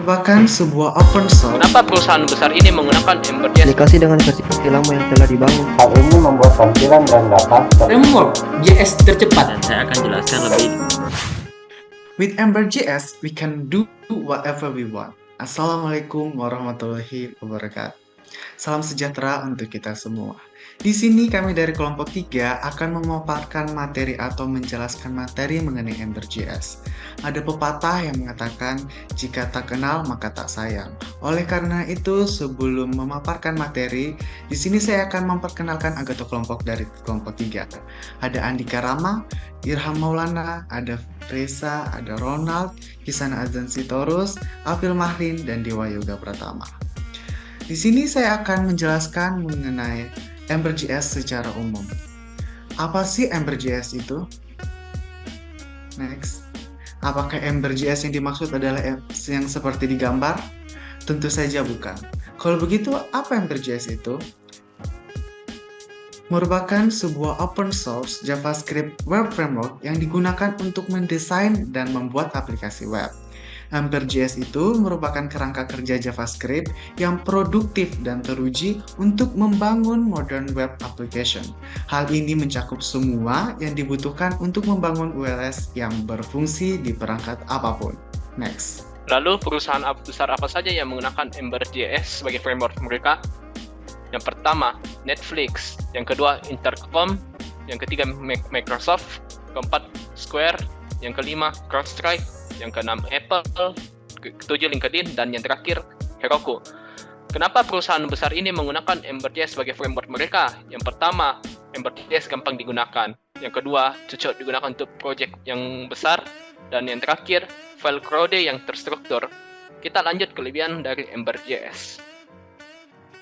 merupakan sebuah open source. Kenapa perusahaan besar ini menggunakan Ember.js? Aplikasi dengan versi lama yang telah dibangun. Hal ini membuat tampilan dan data framework JS tercepat. Dan saya akan jelaskan lebih. With Ember.js, we can do whatever we want. Assalamualaikum warahmatullahi wabarakatuh. Salam sejahtera untuk kita semua. Di sini kami dari kelompok 3 akan memaparkan materi atau menjelaskan materi mengenai Ember.js. Ada pepatah yang mengatakan, jika tak kenal maka tak sayang. Oleh karena itu, sebelum memaparkan materi, di sini saya akan memperkenalkan anggota kelompok dari kelompok 3. Ada Andika Rama, Irham Maulana, ada Reza, ada Ronald, Hisana Azan Sitorus, April Mahlin, dan Dewa Yoga Pratama. Di sini saya akan menjelaskan mengenai Ember.js secara umum. Apa sih Ember.js itu? Next. Apakah Ember.js yang dimaksud adalah yang seperti di gambar? Tentu saja bukan. Kalau begitu, apa Ember.js itu? Merupakan sebuah open source JavaScript web framework yang digunakan untuk mendesain dan membuat aplikasi web. Ember.js itu merupakan kerangka kerja JavaScript yang produktif dan teruji untuk membangun modern web application. Hal ini mencakup semua yang dibutuhkan untuk membangun ULS yang berfungsi di perangkat apapun. Next. Lalu perusahaan besar apa saja yang menggunakan Ember.js sebagai framework mereka? Yang pertama, Netflix. Yang kedua, Intercom. Yang ketiga, Microsoft. Keempat, Square. Yang kelima, CrowdStrike. Yang keenam, Apple. Ketujuh, LinkedIn. Dan yang terakhir, Heroku. Kenapa perusahaan besar ini menggunakan Ember.js sebagai framework mereka? Yang pertama, Ember.js gampang digunakan. Yang kedua, cocok digunakan untuk proyek yang besar. Dan yang terakhir, file Crowd yang terstruktur. Kita lanjut kelebihan dari Ember.js.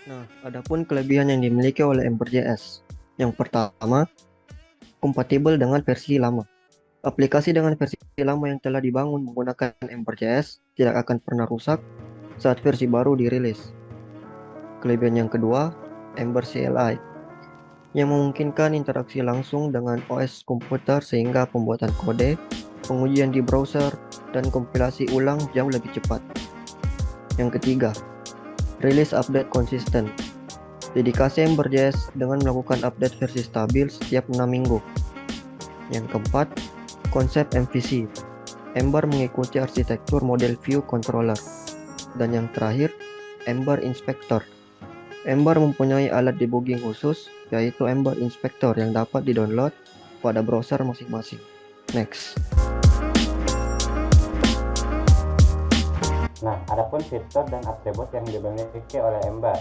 Nah, adapun kelebihan yang dimiliki oleh Ember.js. Yang pertama, kompatibel dengan versi lama. Aplikasi dengan versi lama yang telah dibangun menggunakan Ember.js tidak akan pernah rusak saat versi baru dirilis. Kelebihan yang kedua, Ember CLI, yang memungkinkan interaksi langsung dengan OS komputer sehingga pembuatan kode, pengujian di browser, dan kompilasi ulang jauh lebih cepat. Yang ketiga, rilis update konsisten. Dedikasi Ember.js dengan melakukan update versi stabil setiap 6 minggu. Yang keempat, konsep MVC. Ember mengikuti arsitektur model view controller. Dan yang terakhir, Ember Inspector. Ember mempunyai alat debugging khusus, yaitu Ember Inspector yang dapat di-download pada browser masing-masing. Next. Nah, adapun fitur dan atribut yang dimiliki oleh Ember.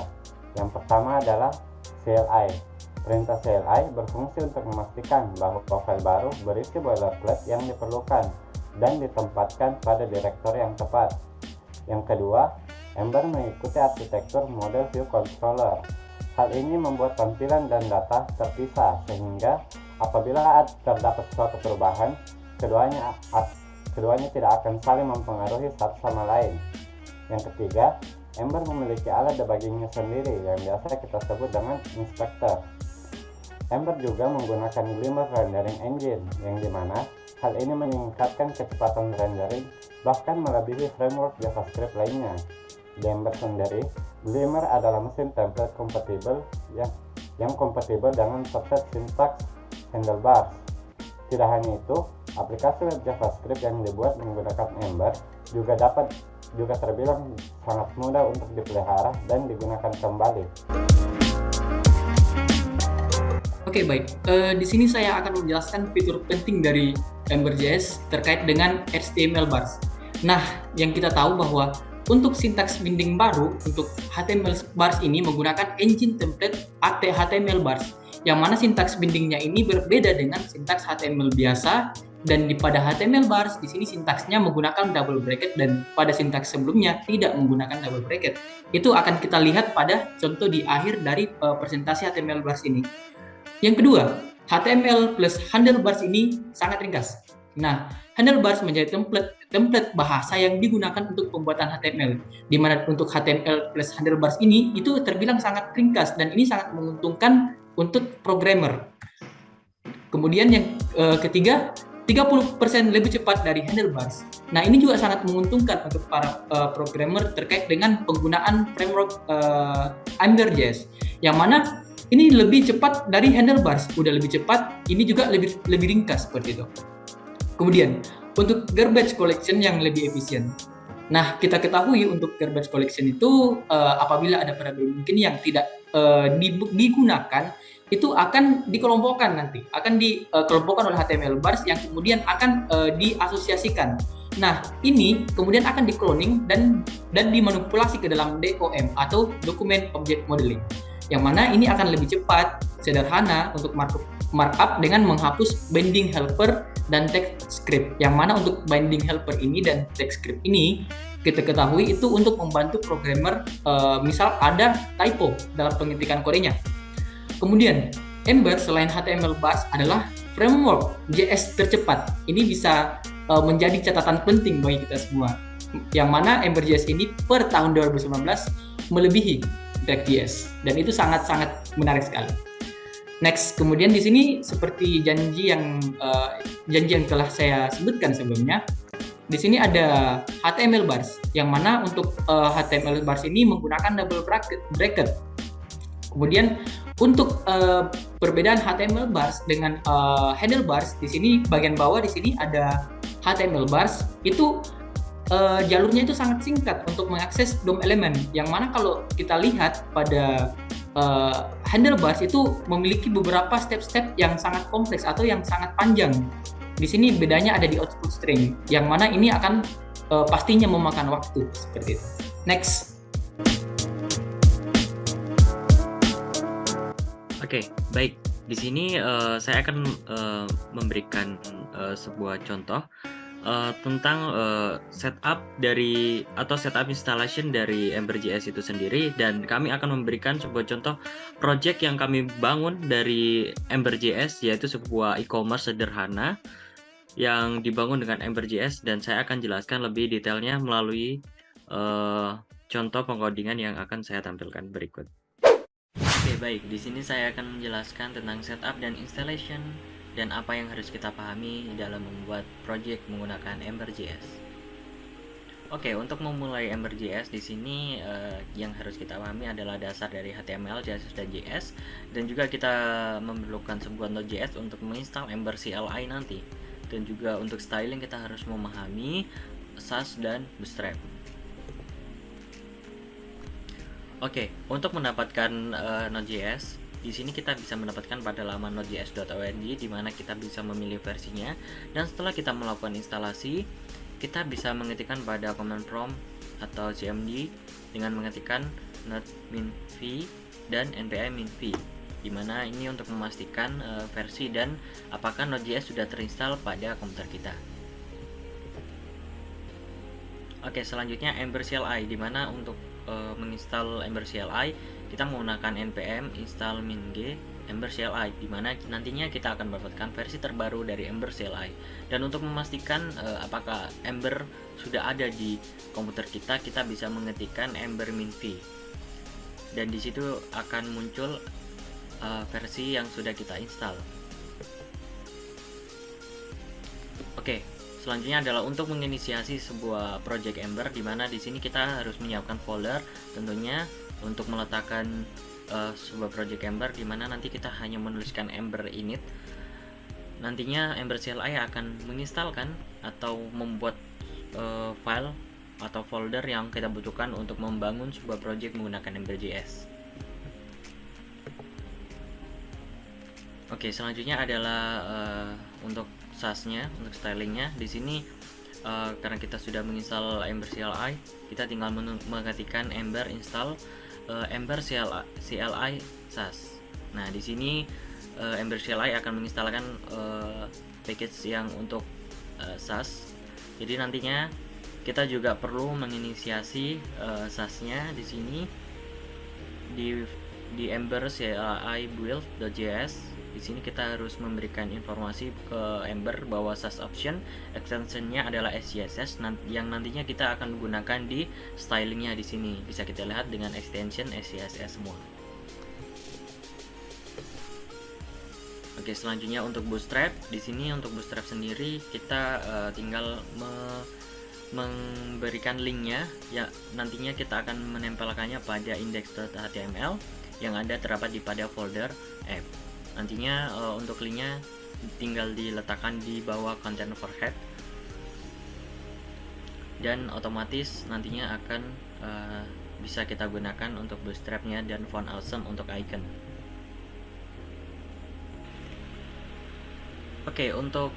Yang pertama adalah CLI. Perintah CLI berfungsi untuk memastikan bahwa file baru berisi boilerplate yang diperlukan dan ditempatkan pada direktori yang tepat. Yang kedua, Ember mengikuti arsitektur model view controller. Hal ini membuat tampilan dan data terpisah sehingga apabila terdapat suatu perubahan, keduanya tidak akan saling mempengaruhi satu sama lain. Yang ketiga, Ember memiliki alat debuggingnya sendiri yang biasa kita sebut dengan inspector. Ember juga menggunakan Glimmer rendering engine, yang dimana hal ini meningkatkan kecepatan rendering bahkan melebihi framework JavaScript lainnya. Di Ember sendiri, Glimmer adalah mesin template kompatibel yang kompatibel dengan subset sintaks handlebars. Tidak hanya itu, aplikasi web JavaScript yang dibuat menggunakan Ember juga terbilang sangat mudah untuk dipelihara dan digunakan kembali. Oke, baik. Di sini saya akan menjelaskan fitur penting dari Ember.js terkait dengan HTML bars. Nah, yang kita tahu bahwa untuk sintaks binding baru untuk HTML bars ini menggunakan engine template HTML bars, yang mana sintaks bindingnya ini berbeda dengan sintaks HTML biasa. Dan pada HTML bars di sini sintaksnya menggunakan double bracket dan pada sintaks sebelumnya tidak menggunakan double bracket. Itu akan kita lihat pada contoh di akhir dari presentasi HTML bars ini. Yang kedua, HTML plus handlebars ini sangat ringkas. Nah, handlebars menjadi template bahasa yang digunakan untuk pembuatan HTML, di mana untuk HTML plus handlebars ini itu terbilang sangat ringkas dan ini sangat menguntungkan untuk programmer. Kemudian yang ketiga, 30% lebih cepat dari handlebars. Nah, ini juga sangat menguntungkan untuk para programmer terkait dengan penggunaan framework Ember.js, yang mana ini lebih cepat dari handlebars, udah lebih cepat, ini juga lebih ringkas seperti itu. Kemudian, untuk garbage collection yang lebih efisien. Nah, kita ketahui untuk garbage collection itu apabila ada variabel mungkin yang tidak digunakan, itu akan dikelompokkan nanti, akan dikelompokkan oleh HTML bars yang kemudian akan diasosiasikan. Nah, ini kemudian akan di-cloning dan dimanipulasi ke dalam DOM atau Document Object Modeling. Yang mana ini akan lebih cepat, sederhana untuk markup dengan menghapus binding helper dan text script. Yang mana untuk binding helper ini dan text script ini kita ketahui itu untuk membantu programmer misal ada typo dalam pengetikan kodenya. Kemudian, Ember selain HTML bars adalah framework JS tercepat. Ini bisa menjadi catatan penting bagi kita semua. Yang mana Ember.js ini per tahun 2019 melebihi React.js, dan itu sangat-sangat menarik sekali. Next, kemudian di sini seperti janji yang telah saya sebutkan sebelumnya, di sini ada HTML bars, yang mana untuk HTML bars ini menggunakan double bracket. Kemudian untuk perbedaan HTML bars dengan handlebars, di sini bagian bawah di sini ada HTML bars, itu jalurnya itu sangat singkat untuk mengakses DOM elemen, yang mana kalau kita lihat pada handlebars itu memiliki beberapa step-step yang sangat kompleks atau yang sangat panjang. Di sini bedanya ada di output string, yang mana ini akan pastinya memakan waktu seperti itu. Next. Oke, baik. Di sini saya akan memberikan sebuah contoh tentang setup dari atau setup installation dari Ember.js itu sendiri, dan kami akan memberikan sebuah contoh project yang kami bangun dari Ember.js, yaitu sebuah e-commerce sederhana yang dibangun dengan Ember.js, dan saya akan jelaskan lebih detailnya melalui contoh pengkodingan yang akan saya tampilkan berikut. Oke, baik. Di sini saya akan menjelaskan tentang setup dan installation dan apa yang harus kita pahami dalam membuat project menggunakan Ember.js. Oke, untuk memulai Ember.js di sini yang harus kita pahami adalah dasar dari HTML, CSS, dan JS, dan juga kita memerlukan sebuah Node.js untuk menginstal Ember CLI nanti. Dan juga untuk styling kita harus memahami Sass dan Bootstrap. Oke, untuk mendapatkan Node.js, di sini kita bisa mendapatkan pada laman nodejs.org, di mana kita bisa memilih versinya, dan setelah kita melakukan instalasi, kita bisa mengetikkan pada command prompt atau cmd dengan mengetikkan node min-v dan npm min-v, di mana ini untuk memastikan versi dan apakah Node.js sudah terinstall pada komputer kita. Oke, selanjutnya Ember CLI, di mana untuk menginstal Ember CLI kita menggunakan npm install min-g Ember CLI, di mana nantinya kita akan mendapatkan versi terbaru dari Ember CLI. Dan untuk memastikan apakah Ember sudah ada di komputer kita, kita bisa mengetikkan Ember min-v, dan di situ akan muncul versi yang sudah kita install. Oke, selanjutnya adalah untuk menginisiasi sebuah project Ember, di mana di sini kita harus menyiapkan folder tentunya untuk meletakkan sebuah project Ember, di mana nanti kita hanya menuliskan Ember init. Nantinya Ember CLI akan menginstalkan atau membuat file atau folder yang kita butuhkan untuk membangun sebuah project menggunakan Ember.js. Oke, selanjutnya adalah untuk Sass-nya, untuk stylingnya. Di sini karena kita sudah menginstal Ember CLI, kita tinggal mengetikkan Ember install Ember CLI Sass. Nah, di sini Ember CLI akan menginstalkan package yang untuk Sass. Jadi nantinya kita juga perlu menginisiasi Sass-nya di sini di Ember CLI build.js. Di sini kita harus memberikan informasi ke Ember bahwa Sass option extensionnya adalah SCSS, yang nantinya kita akan gunakan di stylingnya. Di sini bisa kita lihat dengan extension SCSS semua. Oke, selanjutnya untuk bootstrap. Di sini untuk bootstrap sendiri kita tinggal memberikan linknya, ya nantinya kita akan menempelkannya pada index.html yang ada terdapat di pada folder app. Nantinya untuk linknya tinggal diletakkan di bawah content overhead, dan otomatis nantinya akan bisa kita gunakan untuk bootstrapnya dan font awesome untuk icon. Oke, untuk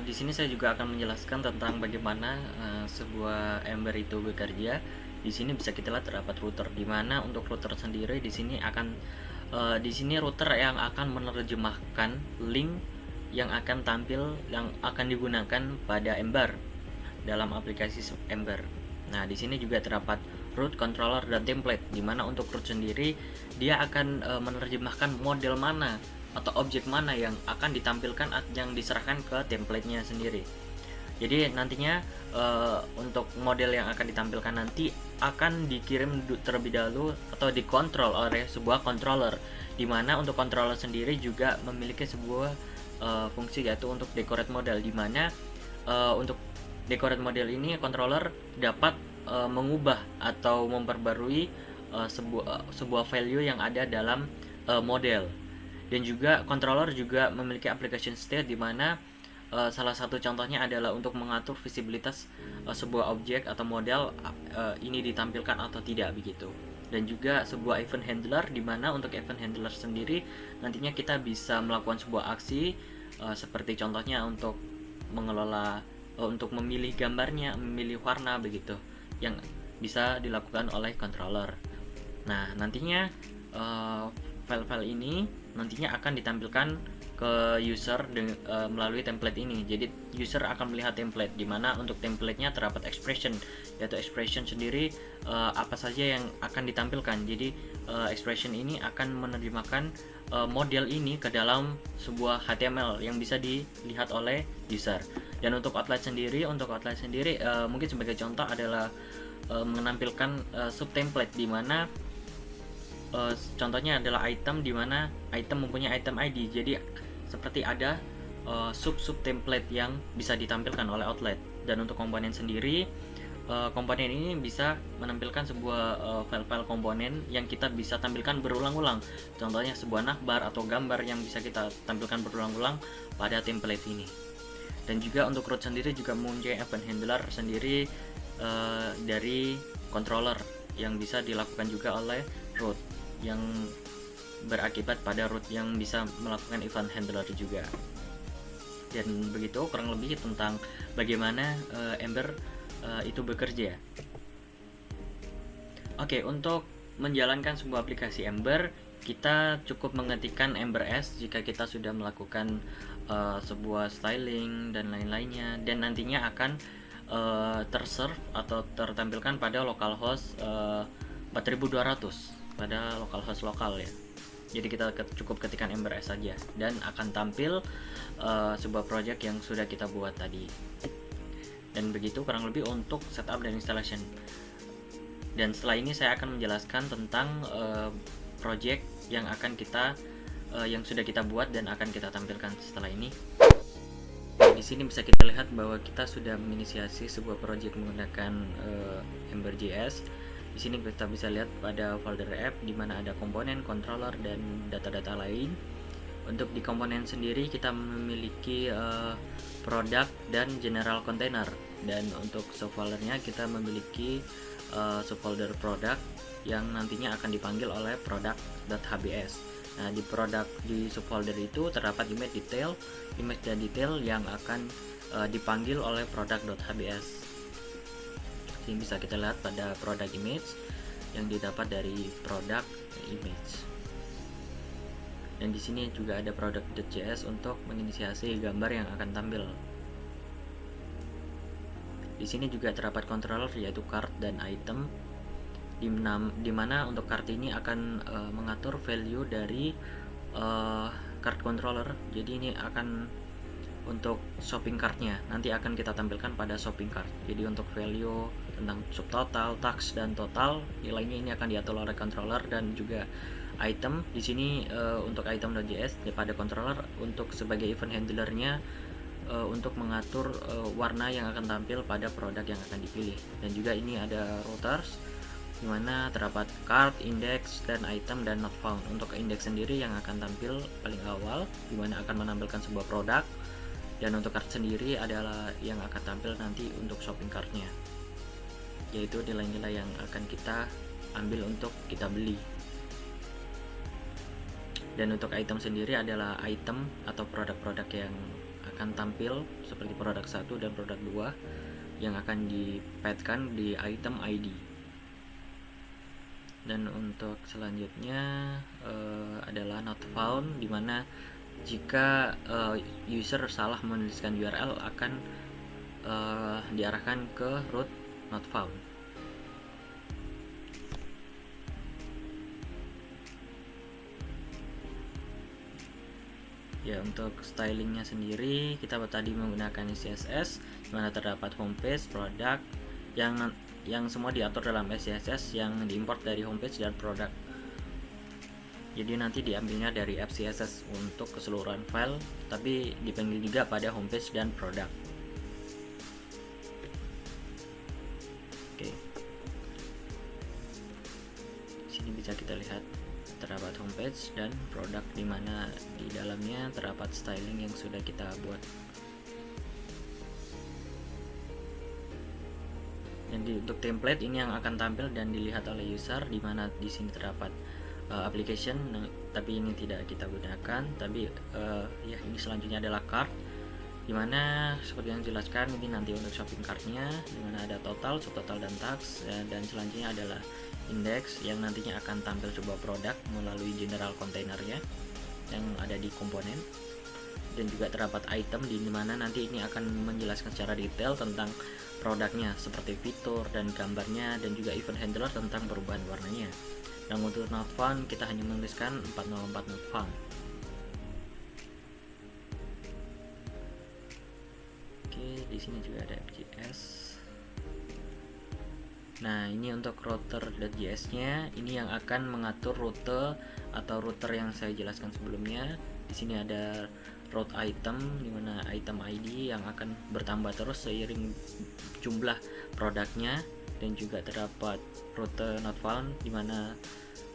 di sini saya juga akan menjelaskan tentang bagaimana sebuah Ember itu bekerja. Di sini bisa kita lihat terdapat router, di mana untuk router sendiri di sini akan di sini router yang akan menerjemahkan link yang akan tampil, yang akan digunakan pada Ember dalam aplikasi Ember. Nah, di sini juga terdapat root, controller, dan template, di mana untuk root sendiri dia akan menerjemahkan model mana atau objek mana yang akan ditampilkan, yang diserahkan ke template-nya sendiri. Jadi nantinya untuk model yang akan ditampilkan nanti akan dikirim terlebih dahulu atau dikontrol oleh sebuah controller, di mana untuk controller sendiri juga memiliki sebuah fungsi, yaitu untuk decorate model, di mana untuk decorate model ini controller dapat mengubah atau memperbarui sebuah value yang ada dalam model. Dan juga controller juga memiliki application state, di mana salah satu contohnya adalah untuk mengatur visibilitas sebuah objek atau model ini ditampilkan atau tidak begitu. Dan juga sebuah event handler, di mana untuk event handler sendiri nantinya kita bisa melakukan sebuah aksi seperti contohnya untuk mengelola, untuk memilih gambarnya, memilih warna begitu, yang bisa dilakukan oleh controller. Nah, nantinya file-file ini nantinya akan ditampilkan ke user melalui template ini. Jadi user akan melihat template, di mana untuk template-nya terdapat expression, yaitu expression sendiri apa saja yang akan ditampilkan. Jadi expression ini akan menerjemahkan model ini ke dalam sebuah HTML yang bisa dilihat oleh user. Dan untuk outline sendiri, mungkin sebagai contoh adalah menampilkan subtemplate, di mana contohnya adalah item, di mana item mempunyai item ID. Jadi seperti ada sub template yang bisa ditampilkan oleh outlet. Dan untuk komponen sendiri, komponen ini bisa menampilkan sebuah file-file komponen yang kita bisa tampilkan berulang-ulang. Contohnya sebuah navbar atau gambar yang bisa kita tampilkan berulang-ulang pada template ini. Dan juga untuk root sendiri juga mempunyai event handler sendiri dari controller yang bisa dilakukan juga oleh root, yang berakibat pada root yang bisa melakukan event handler juga. Dan begitu kurang lebih tentang bagaimana Ember itu bekerja. Oke, untuk menjalankan sebuah aplikasi Ember, kita cukup mengetikkan Ember S jika kita sudah melakukan sebuah styling dan lain-lainnya, dan nantinya akan terserve atau tertampilkan pada localhost 4200 pada localhost lokal ya. Jadi kita cukup ketikkan Ember S saja dan akan tampil sebuah project yang sudah kita buat tadi. Dan begitu kurang lebih untuk setup dan installation. Dan setelah ini saya akan menjelaskan tentang project yang akan kita yang sudah kita buat dan akan kita tampilkan setelah ini. Di sini bisa kita lihat bahwa kita sudah menginisiasi sebuah project menggunakan Ember.js. Di sini kita bisa lihat pada folder app, di mana ada komponen, controller, dan data-data lain. Untuk di komponen sendiri kita memiliki product dan general container, dan untuk subfoldernya kita memiliki subfolder product yang nantinya akan dipanggil oleh product.hbs. Nah, di subfolder itu terdapat image dan detail yang akan dipanggil oleh product.hbs. Ini bisa kita lihat pada product image yang didapat dari product image. Dan di sini juga ada product.js untuk menginisiasi gambar yang akan tampil. Di sini juga terdapat controller, yaitu card dan item, di mana untuk card ini akan mengatur value dari card controller. Jadi ini akan untuk shopping cardnya nanti akan kita tampilkan pada shopping cart. Jadi untuk value tentang subtotal, tax, dan total, nilainya ini akan diatur oleh controller, dan juga item. Di sini untuk item.js pada controller untuk sebagai event handlernya untuk mengatur warna yang akan tampil pada produk yang akan dipilih. Dan juga ini ada routers di mana terdapat card, index, dan item dan not found. Untuk index sendiri yang akan tampil paling awal di mana akan menampilkan sebuah produk, dan untuk card sendiri adalah yang akan tampil nanti untuk shopping cart-nya, yaitu nilai-nilai yang akan kita ambil untuk kita beli. Dan untuk item sendiri adalah item atau produk-produk yang akan tampil seperti produk 1 dan produk 2 yang akan di-padkan di item ID. Dan untuk selanjutnya adalah not found, dimana jika user salah menuliskan URL akan diarahkan ke root not found. Ya, untuk stylingnya sendiri kita tadi menggunakan CSS, dimana terdapat homepage, produk, yang semua diatur dalam CSS yang diimport dari homepage dan produk. Jadi nanti diambilnya dari app CSS untuk keseluruhan file, tapi dipanggil juga pada homepage dan produk. Oke. Sini bisa kita lihat terdapat homepage dan produk, di mana di dalamnya terdapat styling yang sudah kita buat. Dan untuk template ini yang akan tampil dan dilihat oleh user, di mana di sini terdapat application, tapi ini tidak kita gunakan. Tapi ya, ini selanjutnya adalah cart, dimana seperti yang dijelaskan ini nanti untuk shopping cart-nya, dimana ada total, subtotal, dan tax. Dan selanjutnya adalah index yang nantinya akan tampil sebuah produk melalui general containernya yang ada di komponen. Dan juga terdapat item, di mana nanti ini akan menjelaskan secara detail tentang produknya seperti fitur dan gambarnya, dan juga event handler tentang perubahan warnanya. Dan untuk not found kita hanya menuliskan 404 not found. Oke, di sini juga ada FJS. Nah, ini untuk router.js-nya, ini yang akan mengatur rute atau router yang saya jelaskan sebelumnya. Di sini ada route item, dimana item ID yang akan bertambah terus seiring jumlah produknya. Dan juga terdapat rute not found, dimana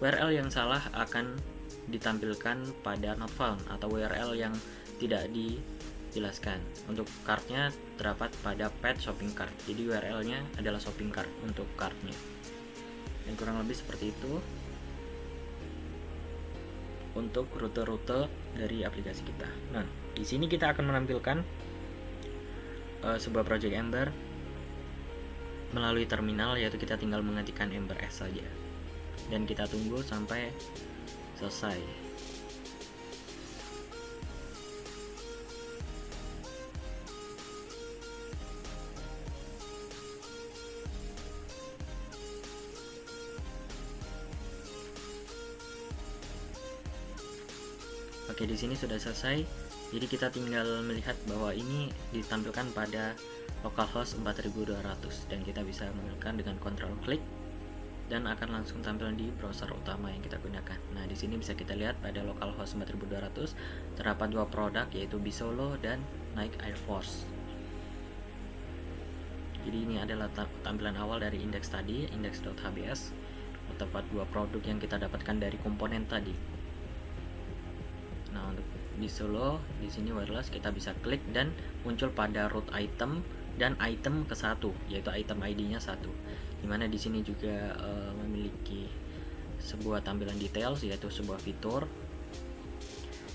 URL yang salah akan ditampilkan pada not found, atau URL yang tidak dijelaskan. Untuk cart-nya terdapat pada pad shopping cart, jadi URL-nya adalah shopping cart untuk cart-nya. Dan kurang lebih seperti itu untuk rute-rute dari aplikasi kita. Nah, di sini kita akan menampilkan sebuah project Ember melalui terminal, yaitu kita tinggal mengetikkan Ember S saja dan kita tunggu sampai selesai. Oke, di sini sudah selesai. Jadi kita tinggal melihat bahwa ini ditampilkan pada localhost 4200, dan kita bisa menggunakan dengan control klik dan akan langsung tampil di browser utama yang kita gunakan. Nah, di sini bisa kita lihat pada localhost 4200 terdapat dua produk, yaitu Bisolo dan Nike Air Force. Jadi ini adalah tampilan awal dari index tadi, index.hbs. Terdapat dua produk yang kita dapatkan dari komponen tadi. Nah, untuk Bisolo di sini wireless kita bisa klik dan muncul pada root item dan item ke satu, yaitu item ID-nya 1. Dimana di sini juga memiliki sebuah tampilan details, yaitu sebuah fitur.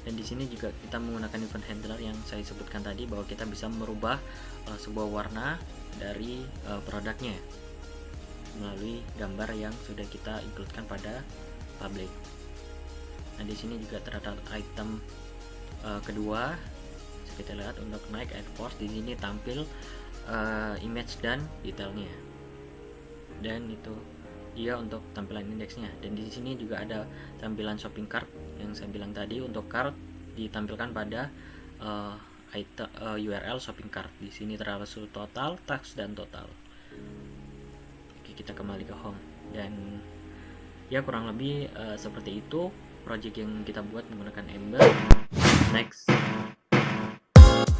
Dan di sini juga kita menggunakan event handler yang saya sebutkan tadi, bahwa kita bisa merubah sebuah warna dari produknya melalui gambar yang sudah kita includekan pada public. Nah, di sini juga terdapat item kedua. Kita lihat untuk Nike Air Force, di sini tampil image dan detailnya. Dan itu dia untuk tampilan indeksnya. Dan di sini juga ada tampilan shopping cart yang saya bilang tadi. Untuk cart ditampilkan pada URL shopping cart. Di sini terdapat total, tax, dan total. Oke, kita kembali ke home. Dan Ya kurang lebih seperti itu project yang kita buat menggunakan Ember. Next.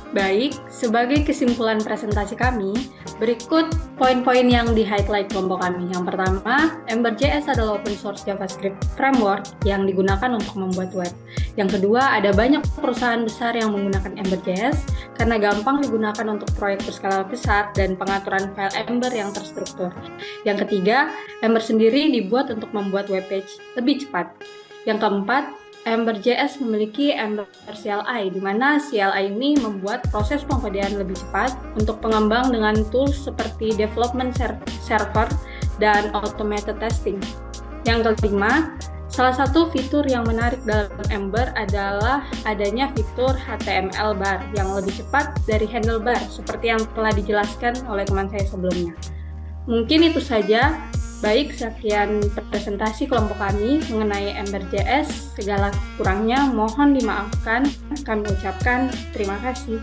Baik, sebagai kesimpulan presentasi kami, berikut poin-poin yang di-highlight kelompok kami. Yang pertama, Ember.js adalah open source JavaScript framework yang digunakan untuk membuat web. Yang kedua, ada banyak perusahaan besar yang menggunakan Ember.js karena gampang digunakan untuk proyek berskala besar dan pengaturan file Ember yang terstruktur. Yang ketiga, Ember sendiri dibuat untuk membuat web page lebih cepat. Yang keempat, Ember.js memiliki Ember CLI, di mana CLI ini membuat proses pengkodean lebih cepat untuk pengembang dengan tools seperti development server dan automated testing. Yang kelima, salah satu fitur yang menarik dalam Ember adalah adanya fitur HTML bar yang lebih cepat dari handlebar, seperti yang telah dijelaskan oleh teman saya sebelumnya. Mungkin itu saja. Baik, sekian presentasi kelompok kami mengenai Ember.js. Segala kurangnya mohon dimaafkan. Kami ucapkan terima kasih.